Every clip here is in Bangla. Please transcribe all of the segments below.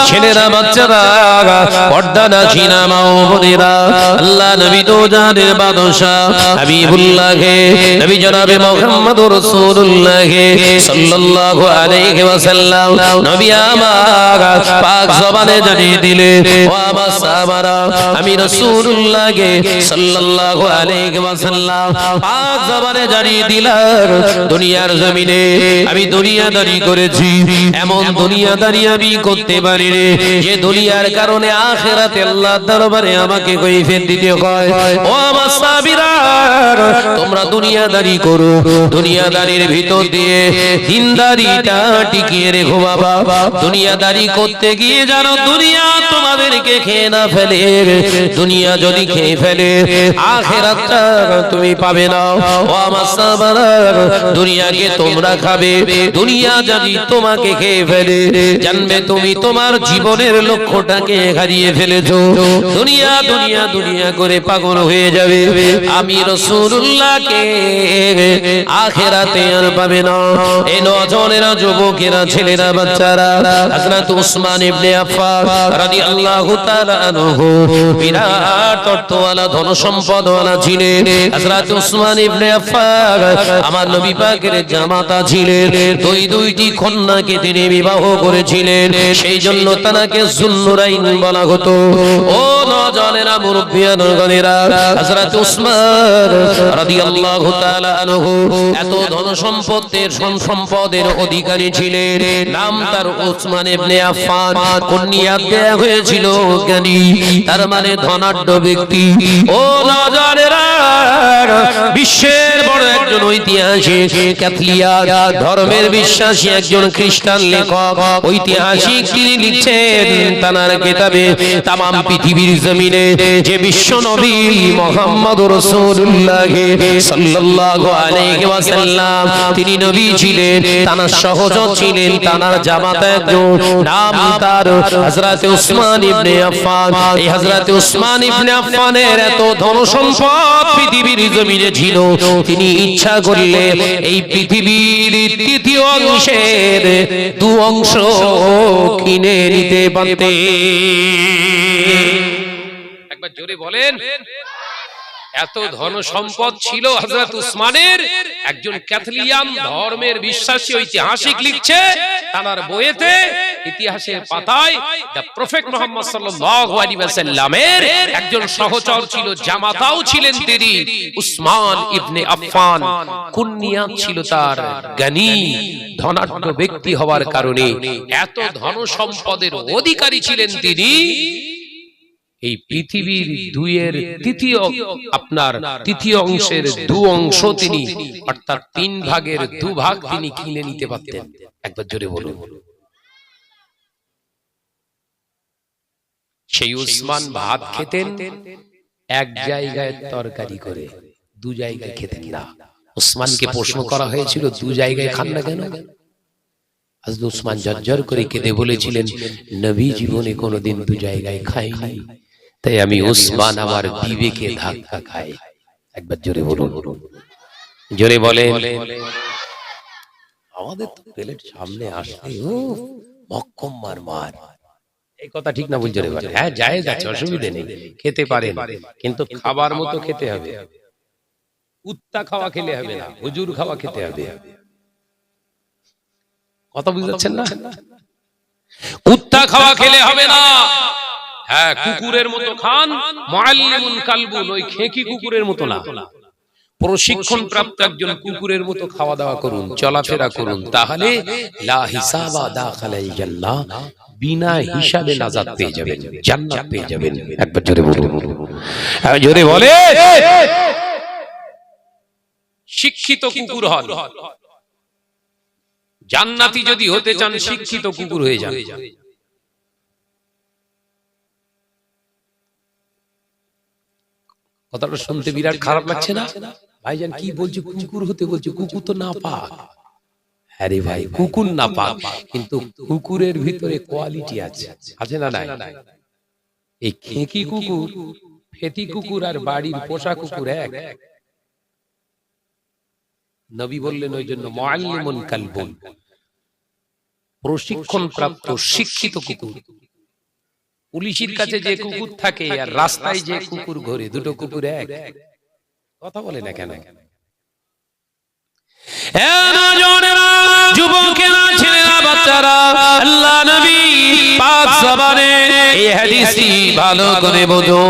ছেলেরা বাচ্চারা পর্দা নাচিনা মা ও বোনেরা আল্লাহ নবী তো জানের বাদশা হাবিবুল্লাহ নবী জনাবে মুহাম্মদুর রাসূলুল্লাহ সাল্লাল্লাহু আলাইহি ওয়াসাল্লাম নবী আমার পাক জবানে জানিয়ে দিলেন ও আমার সাহাবারা আমি রাসূলুল্লাহ সাল্লাল্লাহু আলাইহি ওয়াসাল্লাম পাক জবানে জানিয়ে দিলাম দুনিয়ার জমিনে আমি দুনিয়াদারি করেছি এমন দুনিয়াদারি আমি করতে পারি রে যে দুনিয়ার কারণে আখিরাতে আল্লাহর দরবারে আমাকে কৈফিয়ত দিতে হয় ও আমার সাহাবীরা তোমরা দুনিয়াদারি করো দুনিয়াদারির ভিতর দিয়ে দিনদারিটা টিকিয়ে রেখো বাবা দুনিয়াদারি করতে গিয়ে জানো দুনিয়া তোমাদেরকে খেয়ে না ফেলে দুনিয়া যদি খেয়ে ফেলে আখিরাতটা তুমি পাবে না ও আমার সাহাবারা দুনিয়াকে তোমরা খাবে দুনিয়া যদি তোমাকে খেয়ে ফেলে জানবে তুমি তোমার জীবনের লক্ষ্যটাকে হারিয়ে ফেলেছো দুনিয়া দুনিয়া দুনিয়া করে পাগল হয়ে যাবে আমি রাসূলুল্লাহকে আখিরাতে আর পাবে না এই নওজওয়ানেরা যুবকেরা ছেলেরা বাচ্চারা হযরত উসমান ইবনে আফফান রাদিয়াল্লাহু তাআলা আনহু বিরাট অর্থওয়ালা ধন সম্পদওয়ালা ছিলেন হযরত উসমান ইবনে আফফান আমার নবী পাকের জামাতা ছিলেন দুইটি কন্যাকে তিনি বিবাহ করেছিলেন সেই জন্য তাকে যুন্নুরাইন বলা হতো ও নওজওয়ানেরা মুরব্বিয়ানগণেরা হযরত উসমান রাদিয়াল্লাহু তাআলা আনহু এত ধন সম্পদের অধিকারী ছিলেন নাম তার উসমান ইবনে আফফান কুনিয়াত দেয়া হয়েছিল জ্ঞানী তার মানে ধনাঢ্য ব্যক্তি ও নওজওয়ানেরা বিশ্বের বড় একজন ঐতিহাসিক ক্যাথলিক ধর্মের বিশ্বাসী একজন খ্রিস্টান লেখক ঐতিহাসিক তিনি লিখছেন তার কিতাবে তাম পৃথিবীর জমিনে যে বিশ্ব নবী মুহাম্মদুর রাসূলুল্লাহ সাল্লাল্লাহু আলাইহি ওয়াসাল্লাম তিনি নবী ছিলেন তার সহচর ছিলেন তার জামাতা একজন নাম তার হযরত উসমান ইবনে আফফান এই হযরত উসমান ইবনে আফফানের এত ধন সম্পদ পৃথিবীর জমিনে ছিল তিনি ইচ্ছা করলে এই পৃথিবীর তৃতীয় অংশের দু অংশ কিনে নিতে পারতেন একবার জোরে বলেন এত ধন সম্পদ ছিল হযরত উসমানের একজন ক্যাথলিয়ান ধর্মের বিশ্বাসী ঐতিহাসিক লিখছে তার বইতে ইতিহাসের পাতায় দা প্রফেট মুহাম্মদ সাল্লাল্লাহু আলাইহি ওয়াসাল্লামের একজন সহচর ছিল জামাতাও ছিলেন তিনি উসমান ইবনে আফফান কুনিয়াত ছিল তার জ্ঞানী ধনাঢ্য ব্যক্তি হওয়ার কারণে এত ধন সম্পদের অধিকারী ছিলেন তিনি এই পৃথিবীর তৃতীয় অংশের দু অংশ তিনি অর্থাৎ 3 ভাগের 2 ভাগ তিনি কিনে নিতে পারতেন একবার জোরে বলুন সেই উসমান ভাত খেতেন এক জায়গায় তরকারি করে দু জায়গায় খেতেন না উসমানকে প্রশ্ন করা হয়েছিল দু জায়গায় খান না কেন হযরত উসমান জজ্জর করে কেঁদে বলেছিলেন নবী জীবনে কোনোদিন দু জায়গায় খায়নি তাই আমি উসমান আমার বিবেকে ধাক্কা খাই একবার জোরে বলুন জোরে বলেন আমাদের তো প্লেট সামনে আসলে ও মক্কম মার এই কথা ঠিক না বলতে পারে হ্যাঁ জায়েজ আছে অসুবিধা নেই খেতে পারেন কিন্তু খাবার মতো খেতে হবে উত্তা খাওয়া খেলে হবে না হুজুর খাওয়া খেতে হবে কথা বুঝাচ্ছেন না উত্তা খাওয়া খেলে হবে না হ্যাঁ কুকুরের মতো খান মুআল্লিমুন কালবুন ওই খেকি কুকুরের মতো না প্রশিক্ষণ প্রাপ্ত একজন কুকুরের মতো খাওয়া দাওয়া করুন চলাফেরা করুন তাহলে লা হিসাবা দাখালাল জান্নাহ বিনা হিসাবে নাজাত পেয়ে যাবেন জান্নাত পেয়ে যাবেন একবার জোরে বলুন জোরে বলে শিক্ষিত কুকুর হন জান্নাতি যদি হতে চান শিক্ষিত কুকুর হয়ে যান কথাটা শুনতে বিরাট খারাপ লাগছে না ভাইজান কি বলছে কুকুর হতে বলছে কুকুর তো না পাক আরে ভাই কুকুর না পাক কিন্তু কুকুরের ভিতরে কোয়ালিটি আছে আছে না নাই এই খেকি কুকুর ফেতি কুকুর আর বাড়ির পোষা কুকুর এক নবী বললেন ওই জন্য মুআল্লিমুন কালবুন প্রশিক্ষণ প্রাপ্ত শিক্ষিত কুকুর পুলিশের কাছে যে কুকুর থাকে আর রাস্তায় যে কুকুর ঘোরে, দুটো কুকুর এক? কথা বলে না কেন? যুবকেরা, ছেলেরা, বাচ্চারা, আল্লাহ নবী পাক জবানে এই হাদিসটি ভালো করে বোঝো।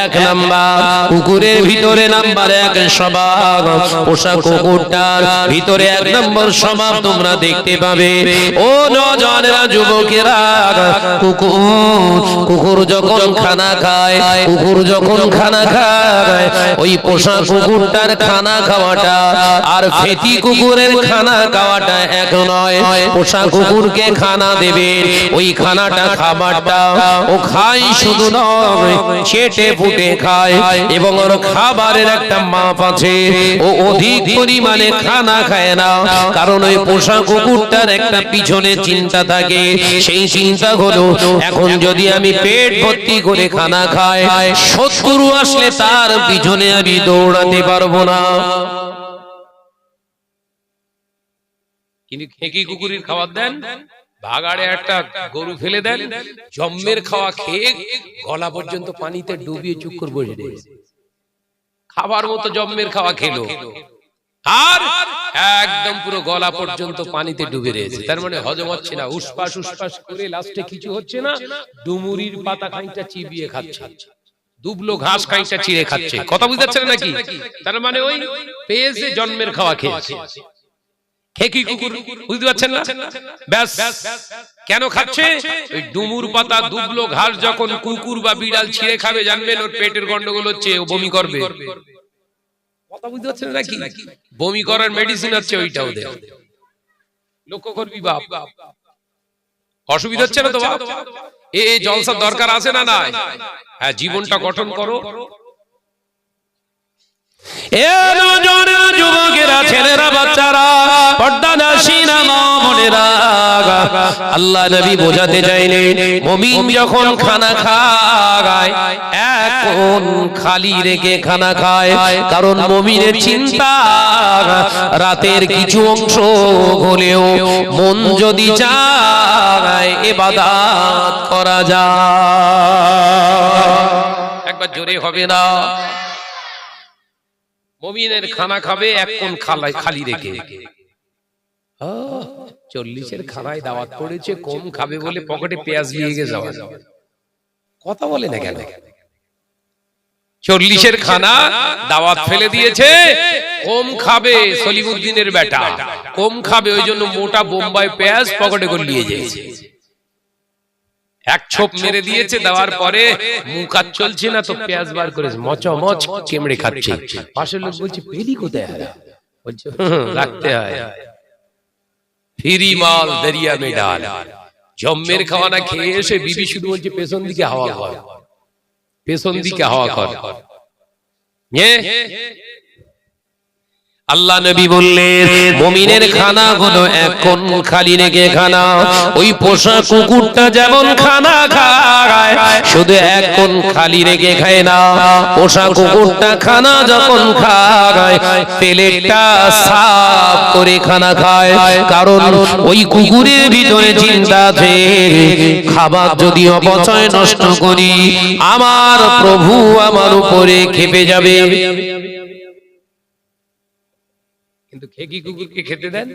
এক নাম্বার, কুকুরের ভিতরে নাম্বার এক স্বভাব, পোষা কুকুরটার ভিতরে এক নম্বর স্বভাব তোমরা দেখতে পাবে। ও নওজওয়ানেরা, যুবকেরা, কুকুর যখন খানা খায়, ওই পোষা কুকুরটার খানা খাওয়াটা আর ফেটি কুকুরের খানা খাওয়াটা এক নয়। পোষা কুকুরকে খানা দেবে, ওই খানাটা, খাবারটা ও খায় শুধু নয়, চেটে ফুটে খায়, এবং ওর খাবারের একটা মাপ আছে। ও অধিক পরিমাণে খানা খায় না, কারণ ওই পোষা কুকুরটার একটা পিছনে চিন্তা থাকে। সেই চিন্তা হলো, এখন যদি আমি পেট ভর্তি করে খানা খাই, শত্রু আসলে তার পিছনে আমি দৌড়াতে পারবো না। কিন্তু খেকি কুকুরের খাবার দেন, ভাগাড়ে একটা গরু ফেলে দেন, জম্মের খাওয়া খেয়ে গলা পর্যন্ত পানিতে ডুবিয়ে চুপ করে বসে রয়েছে। খাবার মতো জম্মের খাওয়া খেলো, আর একদম পুরো গলা পর্যন্ত পানিতে ডুবে রয়েছে। তার মানে হজম হচ্ছে না, উসপাস উসপাস করে লাস্টে কিছু হচ্ছে না, ডুমুরির পাতা খাইটা চিবিয়ে খাচ্ছে, দুবলো ঘাস খাইটা চিড়ে খাচ্ছে। কথা বুঝতে পারছেন নাকি? তার মানে ওই পেয়েছে জন্মের খাওয়া খেয়েছে। খেকি কুকুর, বুঝতে পারছেন না? ব্যাস, কেন খাচ্ছে? ওই ডুমুর পাতা, দুবলো ঘাস যখন কুকুর বা বিড়াল ছিঁড়ে খাবে, জানবেন ওর পেটের গন্ডগোল হচ্ছে, ও বমি করবে। কথা বুঝতে পারছেন নাকি? বমি করার মেডিসিন আছে, ওইটা ওদের। লক্ষ্য করবি বাপ, অসুবিধা হচ্ছে না তো বাপ? এই জলসার দরকার আছে না নাই? হ্যাঁ, জীবনটা গঠন করো। যুবকেরা, ছেলেরা, বাচ্চারা, পর্দানাশীনা মা বোনেরা, আল্লাহ নবী বোঝাতে চাইলেন, মুমিন যখন খানা খায়, এখন খালি রেখে খানা খায়, কারণ মুমিনের চিন্তা রাতের কিছু অংশ হলেও মন যদি চায় ইবাদত করা যায়। একবার জোরে হবে না? মুমিনের খানা খাবে এক কোণ খালি রেখে। 40-এর খানায় দাওয়াত পড়েছে, কম খাবে বলে পকেটে পেঁয়াজ নিয়ে গিয়ে যাওয়া। কথা বলে না কেন? 40-এর খানা দাওয়াত ফেলে দিয়েছে, কম খাবে, সলিমুদ্দিনের বেটা কম খাবে, ওই জন্য মোটা বোম্বাই পেঁয়াজ পকেটে করে নিয়ে যাচ্ছে। এক ছোপ মেরে দিয়েছে, দেওয়ার পরে মুখ আর চলছে না, তো পেঁয়াজ বার করেছে, মচমচ কেমড়ে খাচ্ছে। পাশের লোক বলছে, পেলি কোথায়? বলছে রাখতে হয়, ফিরি মাল দরিয়া মে ডাল। জম্মের খাওয়ানা খেয়ে এসে বিবি শুধু বলছে, পেছন দিকে হাওয়া কর, পেছন দিকে হাওয়া কর। আল্লাহ নবী বললেন, মুমিনের খানা হলো এক কোণ খালি রেখে খানা। ওই পোষা কুকুরটা যেমন খানা খায়, শুধু এক কোণ খালি রেখে খায় না। পোষা কুকুরটা খানা যখন খায়, প্লেটটা সাফ করে খানা খায়, কারণ ওই কুকুরের ভিতরে চিন্তা আছে, খাবার যদি অপচয় নষ্ট করি, আমার প্রভু আমার উপরে ক্ষেপে যাবে। কিন্তু খেকি কুকুরকে খেতে দেন,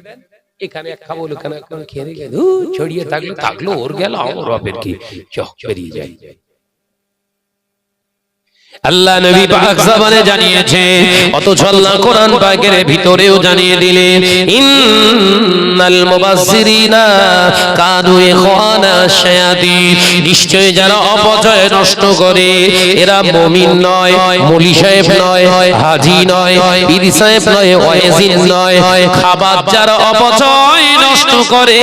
এখানে এক খাবো, ওখানে খেয়ে গেল, ছড়িয়ে থাকলো, ওর গেল, আমার রবের কি চোখ বেরিয়ে যায়। আল্লাহ নবী পাক জবানে জানিয়েছে, অথচ আল্লাহ কোরআন পাকের ভিতরেও জানিয়ে দিলেন, ইন্নাল মুবাসসিরিনা কানু ইখওয়ানা শায়াতিন, নিশ্চয় যারা অপচয় নষ্ট করে, এরা মুমিন নয়, মৌলী সাহেব নয়, হাজী নয়, পীর সাহেব নয়, ওয়াইজিন নয়। খাবার যারা অপচয় নষ্ট করে,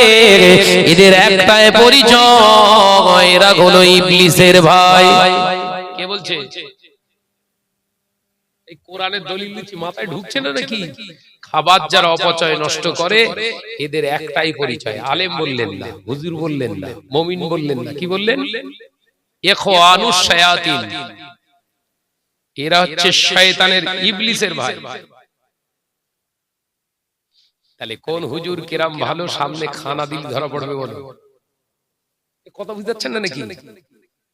এদের একটাই পরিচয়, এরা হলো ইবলিসের ভাই। কে বলছে? এই কোরআনের দলিল দিচ্ছি, মাথায় ঢুকছে না নাকি? খাবার যারা অপচয় নষ্ট করে, এদের একটাই পরিচয়। আলেম বললেন না, হুজুর বললেন না, মুমিন বললেন না, কি বললেন? ইখওয়ানুশ শায়াতিন, এরা হচ্ছে শয়তানের, ইবলিসের ভাই। তাহলে কোন হুজুর কেরাম ভালো, সামনে খানা দিল ধরা পড়বে? বলো, কথা বুঝতে পারছেন না নাকি?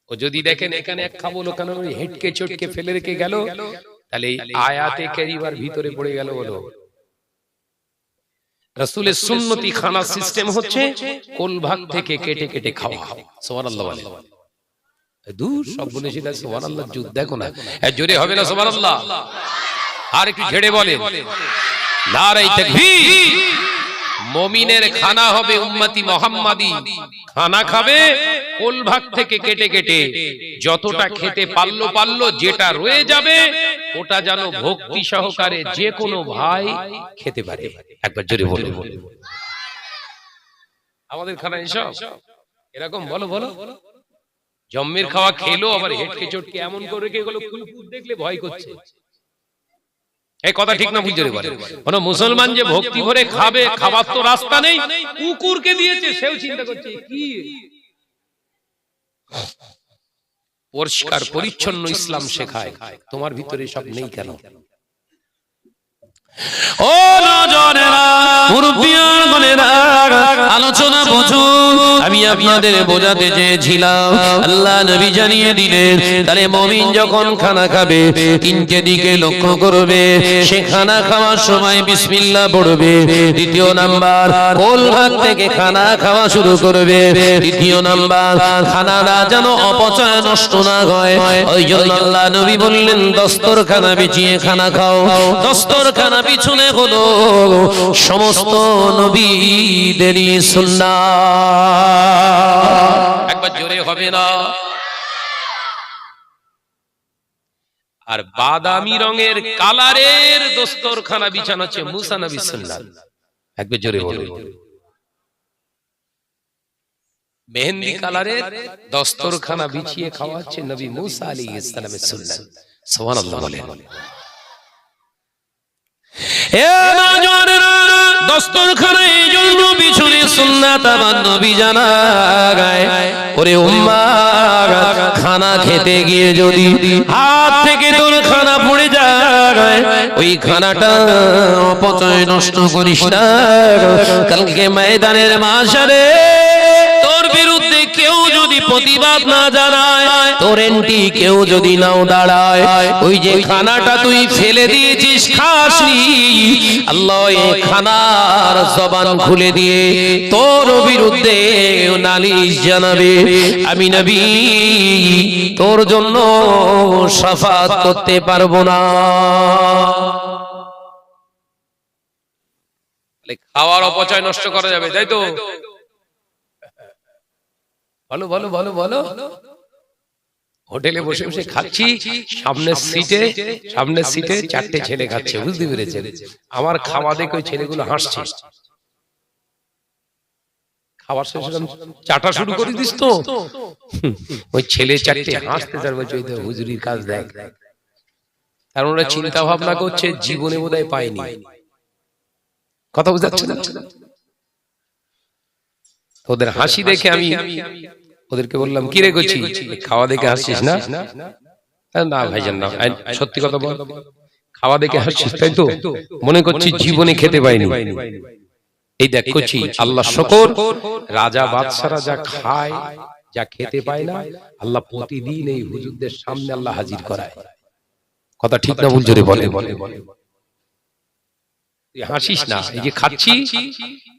ও যদি দেখেন এখানে এক খাবো ওখানে হেঁটকে চটকে ফেলে রেখে গেল, তাহলে এই আয়াতে কারিমার ভিতরে পড়ে গেল বলো। রাসূলের সুন্নতি খানা সিস্টেম হচ্ছে কোল ভাগ থেকে কেটে কেটে খাওয়া। সুবহানাল্লাহ বলে। দূর সব বলে সেটা সুবহানাল্লাহ যুদ্ধ দেখো না, জোরে হবে না সুবহানাল্লাহ? আর একটু ঝেড়ে বলে নারায়ে তাকবীর। মুমিনের খানা হবে উম্মতি মুহাম্মাদি, খানা খাবে কোল ভাগ থেকে কেটে কেটে, যতটা খেতে পারলো যেটা রয়ে যাবে ওটা যেন ভক্তি সহকারে যে কোনো ভাই খেতে পারে। একবার জোরে বলে। আমাদের খানা এসব এরকম বলো বলো, জম্মের খাওয়া খেলো আবার হেটকে চটকে এমন করে এগুলো কুকুর দেখলে ভয় করছে। এই কথা ঠিক না? বুঝতে পারে কোন মুসলমান যে ভক্তি ভরে খাবে, খাবার তো রাস্তা নেই, কুকুরকে দিয়েছে, সেও চিন্তা করছে কি পরিষ্কার পরিচ্ছন্ন ইসলাম শেখায়, তোমার ভিতরে সব নেই কেন? ও নজরেরা, মুরব্বিয়ান বলেরা, আলোচনা বুঝুন। আমি আপনাদের বোঝাতে চেয়েছিলাম, আল্লাহ নবী জানিয়ে দিলেন তাহলে মুমিন যখন খানা খাবে তিনটে দিকে লক্ষ্য করবে। সে খানা খাওয়ার সময় বিসমিল্লাহ পড়বে। দ্বিতীয় নাম্বার, কোল ভাগ থেকে খানা খাওয়া শুরু করবে। তৃতীয় নাম্বার, খানাটা যেন অপচয় নষ্ট না হয়, ওই জন্য আল্লাহ নবী বললেন দস্তরখানা বিছিয়ে খানা খাও। দস্তরখানা পিছনে হলো সমস্ত নবীদেরই সুন্নাহ। একবার জোরে হবে না? আর বাদামি রঙের কালারের দস্তরখানা বিছানো হচ্ছে মুসা নবীর সুন্নাহ। একবার জোরে বলো। মেহেন্দি কালারের দস্তরখানা বিছিয়ে খাওয়া হচ্ছে নবী মুসা আলাইহিস সালামের সুন্নাহ। সুবহানাল্লাহ বলে। দস্তরখানা এই জন্য পিছনে সুন্নাত আমার নবী জানায়। ওরে উম্মাহ, খানা খেতে গিয়ে যদি হাত থেকে তোর খানা পড়ে যায়, ওই খানাটা অপচয় নষ্ট করিস না। কালকে ময়দানের মাশারে তোর বিরুদ্ধে কেউ যদি প্রতিবাদ না জানায়, তোর এন্টি কেউ যদি নাও দাঁড়ায়, ওই যে খানাটা তুই ফেলে দিয়েছিস খাসনি, আল্লাহ এই খানার জবান খুলে দিয়ে তোর বিরুদ্ধে নালিশ জানাবে। আমি নবী তোর জন্য শাফাত করতে পারবো না। খাওয়ার অপচয় নষ্ট করা যাবে, তাই তো? বলো বলো বলো বলো। হোটেলে বসে বসে খাচ্ছি, সামনের সিটে চারটে ছেলে খাচ্ছে, বুঝতে পেরেছেন? আমার খাওয়া দেখে ওই ছেলেগুলো হাসছে। খাবার শেষে চাটা শুরু করে দিস তো, ওই ছেলে চারটে হাসতে চার বলছে হুজুরির কাজ দেখ। কারণ ওরা চিন্তা ভাবনা করছে জীবনে বোধহয় পায়নি। কথা বুঝতে পারছেন? ওদের হাসি দেখে আমি ওদেরকে বললাম, কি রে করছি, খাওয়া দেখে হাসছিস না? না ভাইজান না, সত্যি কথা বল, খাওয়া দেখে হাসছিস তাই তো? মনে করছি জীবনে খেতে পাইনি। এই দেখ করছি আল্লাহ শুকর, রাজা বাদশারা যা খায়, যা খেতে পায় না, আল্লাহ প্রতিদিন এই হুজুরদের সামনে আল্লাহ হাজির করায়। কথা ঠিক না ভুল জোরে বলে। হাসিস না, এই যে খাচ্ছি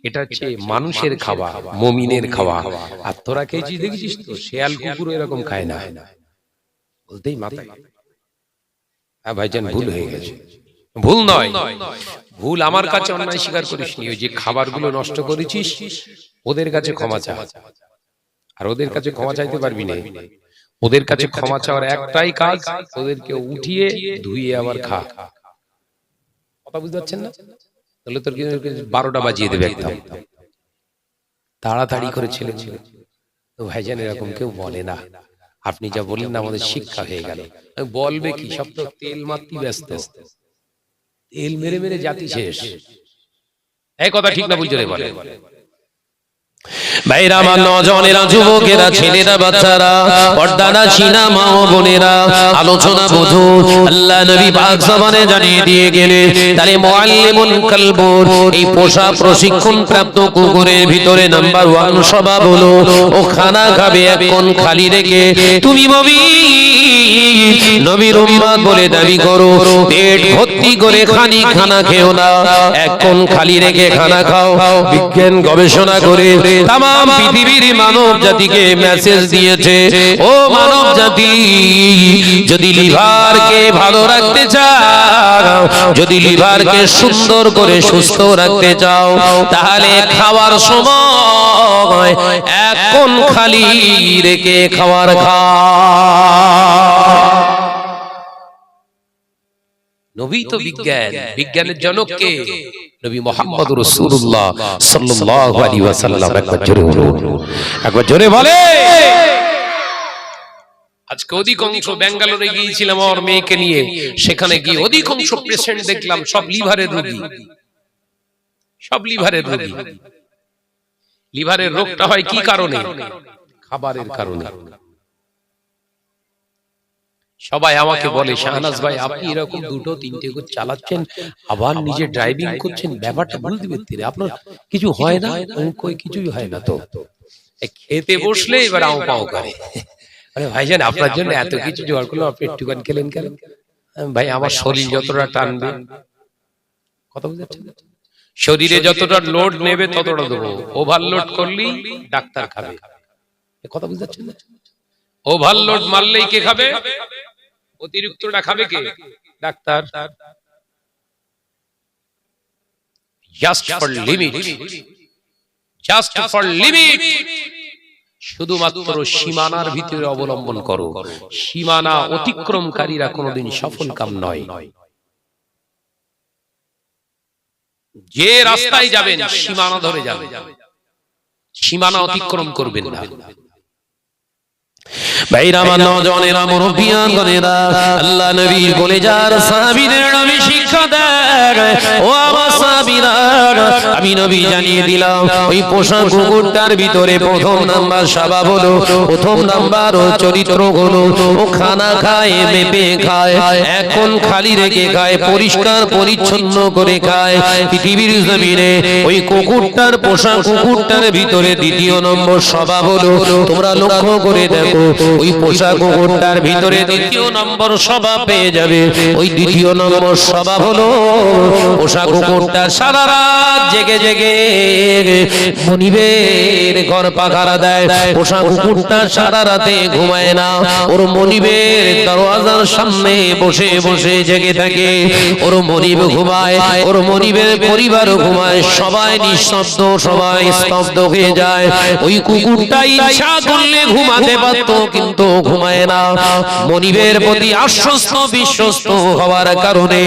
এটা হচ্ছে মানুষের খাওয়া, মুমিনের খাওয়া। আর তোরা খেয়েছিস দেখেছিস তো, শেয়াল কুকুর এরকম খায় না, বলতেই মাথায়। হ্যাঁ ভাইজান, ভুল হয়ে গেছে। ভুল নয়, ভুল আমার কাছে অন্যায় স্বীকার করিস নি। ওই যে খাবারগুলো নষ্ট করেছিস ওদের কাছে ক্ষমা চা, আর ওদের কাছে ক্ষমা চাইতে পারবি না। ওদের কাছে ক্ষমা চাওয়ার একটাই কাজ, ওদেরকে উঠিয়ে ধুইয়ে আবার খা। কথা বুঝতে পারছেন না? তাহলে তোর 12টা বাজিয়ে দেবে একদম। তাড়াতাড়ি করে ছেলে তো ভাইজান এরকম কেউ বলে না। আপনি যা বললেন না আমাদের শিক্ষা হয়ে গেল। বলবে কি, সব তো তেল মারতে ব্যস্ত, তেল মেরে মেরে জাতি শেষ। এই কথা ঠিক না বুঝতে বলে। ভাইরা আমার, নজনেরা, যুবকেরা, ছেলেরা, বাচ্চারা, পর্দানা সিনা মা ও বোনেরা, আলোচনা বুঝো। আল্লাহ নবী পাক জবানে জানিয়ে দিয়ে গেলে তাহলে মুআল্লিমুল কালবুর এই পোষা প্রশিক্ষণ প্রাপ্ত কুকুরের ভিতরে নাম্বার 1 স্বভাব হলো ও খানা খাবে এক কোণ খালি রেখে। তুমি নবীর উম্মত বলে দাবি করো, পেট ভর্তি করে খানি খানা খেও না, এক কোণ খালি রেখে খানা খাও। বিজ্ঞান গবেষণা করে তাম পৃথিবীর মানব জাতিকে মেসেজ দিয়েছে, ও মানব জাতি, যদি লিভারকে ভালো রাখতে চাও, যদি লিভারকে সুন্দর করে সুস্থ রাখতে চাও, তাহলে খাওয়ার সময় এক কোণ খালি রেখে খাবার খাও। নবী তো বিজ্ঞান, বিজ্ঞানের জনক কে? নবী মুহাম্মদ রাসূলুল্লাহ সাল্লাল্লাহু আলাইহি ওয়াসাল্লাম। একবার জোরে বলুন, একবার জোরে বলে। আজকে অধিকাংশ ব্যাঙ্গালোরে গিয়েছিলাম আমার মেয়েকে নিয়ে, সেখানে গিয়ে অধিকাংশ পেশেন্ট দেখলাম সব লিভারের রোগী, সব লিভারের রোগী। লিভারের রোগটা হয় কি কারণে? খাবারের কারণে। সবাই আমাকে বলে, শাহনাজ ভাই আপনি এরকম দুটো তিনটে করে চালাচ্ছেন, আবার নিজে ড্রাইভিং করছেন, ব্যাপারটা বুঝতে পারছি না, আপনার কিছু হয় না? কই কিছুই হয় না তো। খেতে বসলে এবার আও পাও করে, আরে ভাইজান আপনার জন্য এত কিছু জোগাড় করলাম, আপনি একটুখানি খেলেন কেন? ভাই আমার শরীর যতটা টানবে, কথা বুঝাচ্ছেন, শরীরে যতটা লোড নেবে ততটা দেবো, ওভারলোড করলেই ডাক্তার খাবে, কথা বুঝাচ্ছেন না? ওভারলোড মারলেই কে খাবে? অতিরিক্তটা খাবে কে? Doctor. Just for limit, just for limit, শুধুমাত্র সীমানার ভিতরে অবলম্বন করো। সীমানা অতিক্রমকারীরা কোনোদিন সফল কাম নয়। যে রাস্তায় যাবেন সীমানা ধরে যাবেন, সীমানা অতিক্রম করবেন না। ভাইরা আমার, নওজওয়ানেরা, মুরব্বিয়ানেরা, আল্লাহ নবী বলে যার সাহাবীদের নবী শিক্ষা দেয়, ও আমার সাহাবীরা, আমি নবী জানিয়ে দিলাম ওই পোষা কুকুরটার ভিতরে প্রথম নাম্বার স্বভাব হলো, প্রথম নাম্বার ও চরিত্র হলো ও খানা খায়, মেপে খায়, এখন খালি রেখে খায়, পরিষ্কার পরিচ্ছন্ন করে খায়। পৃথিবীর জমিনে ওই কুকুরটার, পোষা কুকুরটার ভিতরে দ্বিতীয় নম্বর স্বভাব হলো, তোমরা লক্ষ্য করে দেখো, ওই পোষা কুকুরটার ভিতরে দ্বিতীয় নম্বর স্বভাব পেয়ে যাবে। ওই দ্বিতীয় নম্বর স্বভাব হলো, পোষা কুকুরটা সারা রাত জেগে জেগে মনিবের ঘর পাহারা দেয়। পোষা কুকুরটা সারা রাতে ঘুমায় না, ওর মনিবের দরওয়াজার সামনে বসে বসে জেগে থাকে। ওর মনিব ঘুমায়, ওর মনিবের পরিবারও ঘুমায়, সবাই নিঃশব্দ, সবাই স্তব্ধ হয়ে যায়। ওই কুকুরটা ইচ্ছা করলে ঘুমাতে পারত, কিন্তু ঘুমায় না। মনিবের প্রতি আশ্বস্ত বিশ্বস্ত হওয়ার কারণে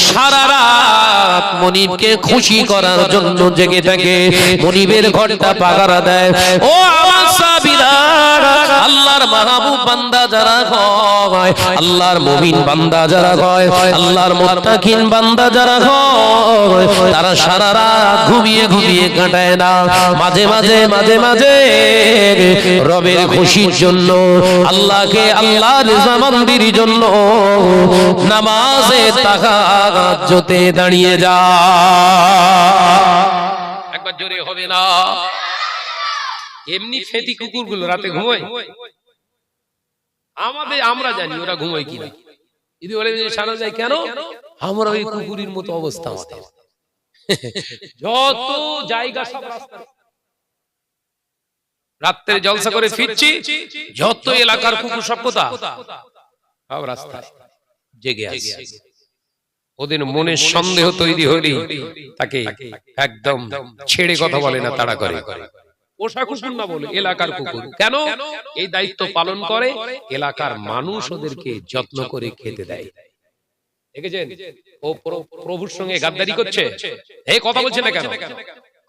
সারা রাত মনিবকে খুশি করার জন্য জেগে থাকে, মনিবের ঘরটা পাহারা দেয়। ও আমার সাহাবীরা, আল্লাহর মাহবুব বান্দা যারা হয়, আল্লাহর মুমিন বান্দা যারা হয়, আল্লাহর মুত্তাকিন বান্দা যারা হয়, তারা সারা রাত ঘুমিয়ে ঘুমিয়ে কাটায় না। মাঝে মাঝে মাঝে মাঝে রবের খুশির জন্য, আল্লাহকে, আল্লাহর রিজামন্দির জন্য নামাজে তাহাজ্জুদে দাঁড়িয়ে যা। একবার জোরে হবে না? এমনি ফেতি কুকুরগুলো রাতে ঘুমায়, আমাদের আমরা জানি ওরা ঘুমায় কিনা। যদি বলে সারা যায় কেন, আমরা ওই কুকুরের মতো অবস্থা আমাদের। যত জায়গা সব রাস্তা, রাত্রে জলসা করে ফিরছি, যত এলাকার কুকুর সব কোথা, সব রাস্তায় জেগে আছে। ওদের মনে সন্দেহ তৈরি হলেই তাকে একদম ছেড়ে কথা বলে না, তাড়া করে। পোষা কুকুর না বলে এলাকার কুকুর। কেন? এই দায়িত্ব পালন করে, এলাকার মানুষ ওদেরকে যত্ন করে খেতে দেয়। দেখেছেন ও প্রভুর সঙ্গে গাদ্দারি করছে, এই কথা বলছে না কেন?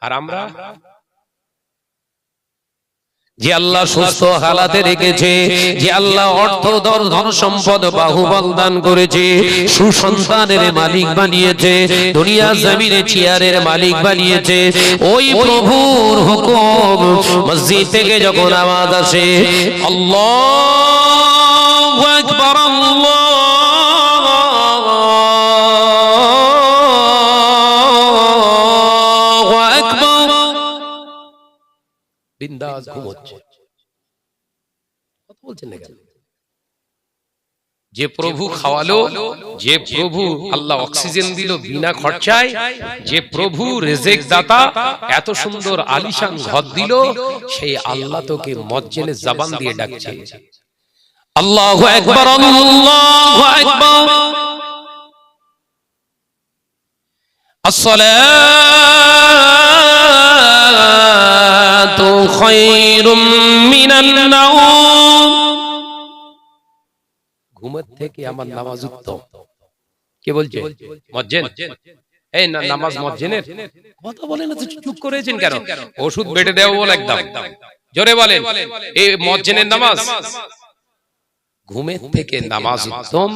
আর আমরা যে আল্লাহ সুস্থ হালাতে রেখেছে, যে আল্লাহ অর্থ ধন সম্পদ বাহুবল দান করেছে, সুসন্তানের মালিক বানিয়েছে, দুনিয়া জমিনে চেয়ারের মালিক বানিয়েছে, ওই প্রভুর হুকুম মসজিদ থেকে যখন আওয়াজ আসে আল্লাহু আকবার আল্লাহু আকবার, বিন্দাস ঘুমোচ্ছে। কথা বলছেন না কেন? যে প্রভু খাওয়ালো, যে প্রভু আল্লাহ অক্সিজেন দিল বিনা খরচায়, যে প্রভু রিজিক দাতা, এত সুন্দর আলিশান ঘর দিল, সেই আল্লাহ তোকে মজ্জেনে জবান দিয়ে ডাকছে আল্লাহু আকবার আল্লাহু আকবার। আসসালাতু খায়রুম মিনান নাওম, ঘুমের থেকে আমার নামাজ উত্তম। কে বলছে? মজ্জেন। এই না নামাজ মজ্জেনের কথা বলেন না, চুপ করেছেন কেন? ওষুধ বেটে দেও বল একদম জোরে বলেন, এই মজ্জেনের নামাজ। ঘুমের থেকে নামাজ উত্তম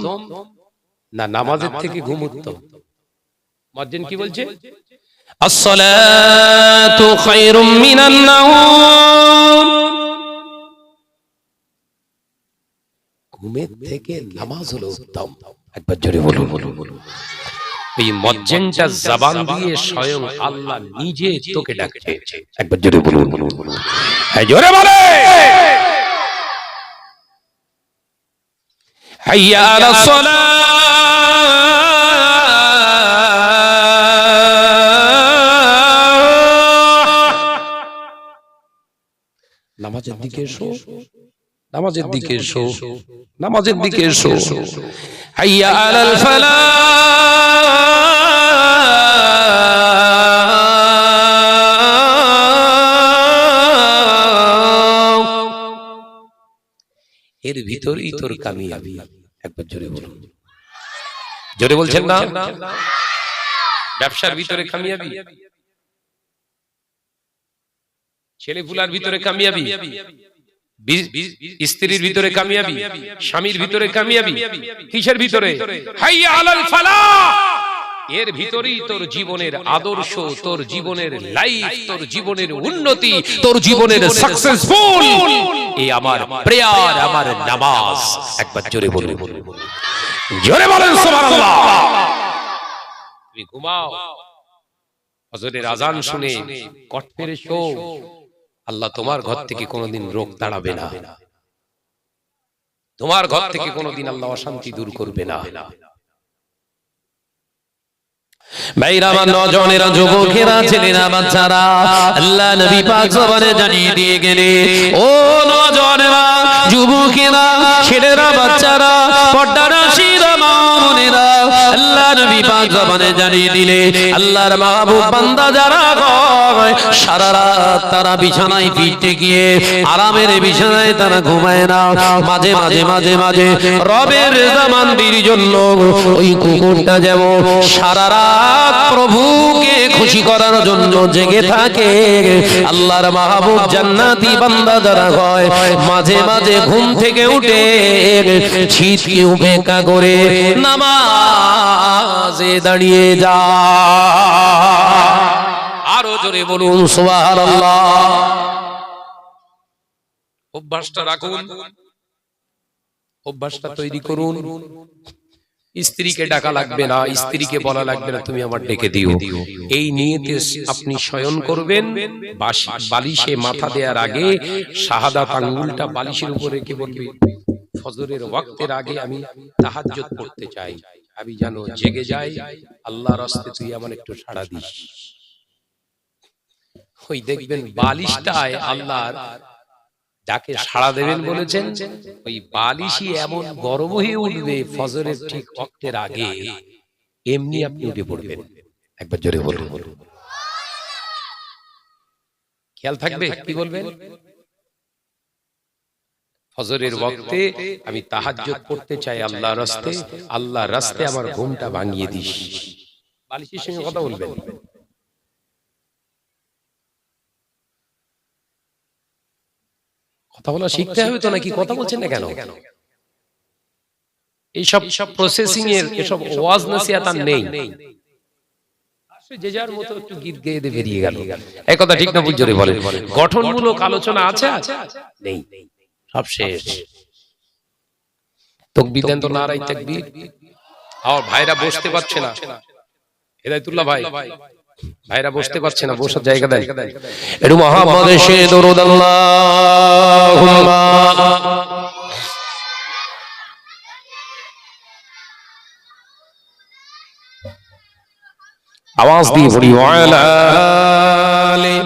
না নামাজের থেকে ঘুম উত্তম? মজ্জেন কি বলছে? আসসালাতু খায়রুম মিনান নাওম, ঘুমের থেকে নামাজ হলো উত্তম। একবার জোরে বলুন। এই মজ্জেনটা জবান দিয়ে স্বয়ং আল্লাহ নিজে তোকে ডাকছে। একবার জোরে বলুন। হ্যাঁ জোরে বলে। হাইয়া আলাস সালাহ, নামাজের দিকে এসো, নামাজের দিকে এসো, নামাজের দিকে এসো। হাইয়া আলাল ফালাহ, এর ভিতরেই তোর কামিয়াবি। একবার জোরে বলুন। জোরে বলছেন না? ব্যবসার ভিতরে কামিয়াবি, ছেলেপুলার ভিতরে কামিয়াবি, স্ত্রীর ভিতরে কামিয়াবি, স্বামীর ভিতরে কামিয়াবি। কিসের ভিতরে? হাইয়া আলাল ফালাহ। এর ভিতরেই তোর জীবনের আদর্শ, তোর জীবনের লাইফ, তোর জীবনের উন্নতি, তোর জীবনের সাকসেসফুল। এই আমার প্রেয়ার, আমার নামাজ। একবার জোরে বলুন। জোরে বলেন সুবহানাল্লাহ। তুমি ঘুমাও, ফজরের আজান শুনে কট মেরে শো, আল্লাহ তোমার ঘর থেকে কোনোদিন রোগ তাড়াবে না, তোমার ঘর থেকে কোনোদিন আল্লাহ অশান্তি দূর করবে না। ভাইরা আমার, নজনেরা, যুবকেরা, ছেলেরা, বাচ্চারা, আল্লাহ নবী পাক জবানে জানিয়ে দিয়ে গেলে, ও নজনেরা, যুবকেরা, ছেলেরা, বাচ্চারা, পর্দারাশিরা, মা বোনেরা, আল্লাহ নবী পাক জবানে জানিয়ে দিলে, আল্লাহর মাহবুব বান্দা যারা হয়, সারা রাত তারা বিছানায় পিঠে গিয়ে আরামের বিছানায় তারা ঘুমায় না। মাঝে মাঝে মাঝে মাঝে রবের জামানদির জন্য ওই কুকুরটা যেমন সারা রাত প্রভুকে খুশি করার জন্য জেগে থাকে, আল্লাহর মাহবুব জান্নাতি বান্দা যারা হয়, মাঝে মাঝে ঘুম থেকে উঠে ছিটকে উপেক্ষা করে নামাজে দাঁড়িয়ে যায়। আরো জোরে বলুন সুবহানাল্লাহ। অভ্যাসটা রাখুন, অভ্যাসটা তৈরি করুন। স্ত্রীকে ডাকা লাগবে না, স্ত্রীকে বলা লাগবে না তুমি আমার ডেকে দিও। এই নিয়তে আপনি শয়ন করবেন। বালিশে মাথা দেওয়ার আগে শাহাদাত আঙ্গুলটা বালিশের উপরে রেখে বলবে, ফজরের ওয়াক্তের আগে আমি তাহাজ্জুদ পড়তে চাই, আমি যেন জেগে যাই, আল্লাহর রাস্তায় তুই আমার একটু সাড়া দিস। ওই দেখবেন বালিশটায় আল্লাহর যাকে সাড়া দেবেন বলেছেন, ওই বালিশই এমন গরম হয়ে উঠবে ফজরের ঠিক ওয়াক্তের আগে, এমনি আপনি উঠে পড়বেন। একবার জোরে বলুন। খেয়াল থাকবে কি বলবেন? ফজরের ওয়াক্তে আমি তাহাজ্জুদ পড়তে চাই আল্লাহর রাস্তায়, আল্লাহর রাস্তায় আমার ঘুমটা ভাঙিয়ে দিস। বালিশের সঙ্গে কথা বলবেন। কথা বলা শিখতে হবে তো, নাকি কথা বলছেন না কেন? এইসব প্রসেসিং এর এসব ওয়াজ নসিহত আর নেই। যে যার মতো একটু গীত গেয়ে দিয়ে বেরিয়ে গেল। এই কথা ঠিক না ভুল জোরে বলে? গঠনমূলক আলোচনা আছে? নেই, সব শেষ। তাকবীর দেন তো, নারায়ে তাকবীর। আর ভাইরা বসতে পারছে না, হেদায়েতুল্লাহ ভাই, ভাইরা বসতে পারছে না, বসার জায়গা দেন। একটু মুহাম্মদ এসে দরুদ আল্লাহুম্মা আওয়াজ দিয়ে পড়ি ওয়ালা আলি